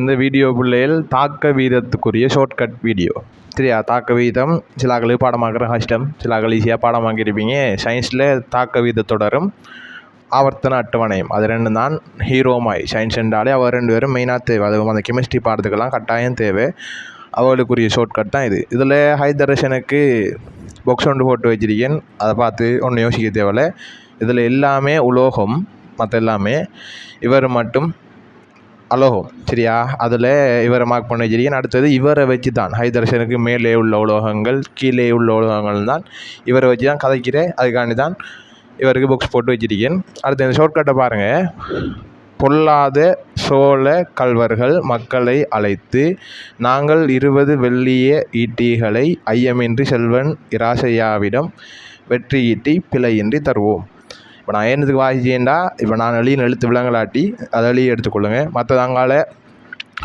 இந்த வீடியோ பிள்ளைகள் தாக்க வீதத்துக்குரிய ஷார்ட்கட் வீடியோ சரியா. தாக்க வீதம் சிலாக்களுக்கு பாடமாக்குற கஷ்டம், சிலாக்கள் ஈஸியாக பாடமாக்கியிருப்பீங்க. சயின்ஸில் தாக்க வீதத்தொடரும் ஆவர்த்தன அட்டவணையும் அது ரெண்டு தான் ஹீரோமாய். சயின்ஸ் என்றாலே அவர் ரெண்டு பேரும் மெயினாக தேவை. அது அந்த கெமிஸ்ட்ரி பாடத்துக்கெல்லாம் கட்டாயம் தேவை. அவளுக்குரிய ஷார்ட்கட் தான் இது. இதில் ஹைதரசனுக்கு பாக்ஸ் ஒன்று போட்டு வச்சிருக்கேன், அதை பார்த்து ஒன்றும் யோசிக்க தேவையில்லை. இதில் எல்லாமே உலோகம், மற்ற எல்லாமே. இவர் மட்டும் அலோகம் சரியா. அதில் இவரை மார்க் பண்ண வச்சிருக்கேன். அடுத்தது இவரை வச்சு தான் ஹைதரசனுக்கு மேலே உள்ள உலோகங்கள் கீழே உள்ள உலோகங்கள் தான் இவரை வச்சு தான் கதைக்கிறேன். அதுக்காண்டி தான் இவருக்கு பாக்ஸ் போட்டு வச்சிருக்கேன். அடுத்து இந்த ஷார்ட்கட்டை பாருங்கள். பொல்லாத சோழ கள்வர்கள் மக்களை அழைத்து, நாங்கள் 20 வெள்ளிய ஈட்டிகளை ஐயமின்றி செல்வன் இராசையாவிடம் வெற்றி ஈட்டி பிழையின்றி தருவோம். இப்போ நான் ஏன்னதுக்கு வாசிச்சேன்டா, இப்போ நான் எழுதின எழுத்து விலங்கலாட்டி அதை எழுதி எடுத்துக்கொள்ளுங்க. மற்றதாங்கால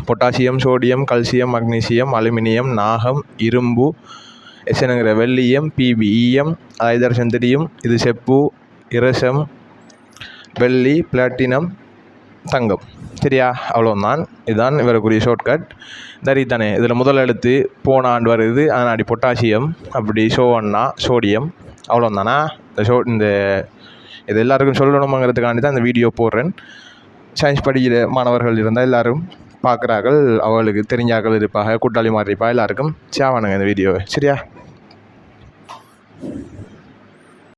potassium, sodium, calcium, magnesium, aluminium, நாகம், இரும்பு, எஸ்எனுங்கிற வெள்ளியம், பிபி, ஈயம், ஹைதரசன் தெரியும். இது செப்பு, இரசம், வெள்ளி, பிளாட்டினம், தங்கம் சரியா. அவ்வளோதான். இதுதான் இவருக்குரிய ஷார்ட்கட். சரி தானே. இதில் முதல் எழுத்து போன ஆண்டு வருது, அதனாடி பொட்டாசியம், அப்படி சோன்னா சோடியம். அவ்வளோதானா. இந்த இது எல்லாருக்கும் சொல்லணுமாங்கிறதுக்காண்டி தான் இந்த வீடியோ போடுறேன். சயின்ஸ் படிக்கிற மாணவர்கள் இருந்தால் எல்லோரும் பார்க்குறார்கள், அவளுக்கு தெரிஞ்சாக்கள் இருப்பாங்க, கூட்டாளி மாதிரி இருப்பா, எல்லாருக்கும் சேவானுங்க இந்த வீடியோவை சரியா.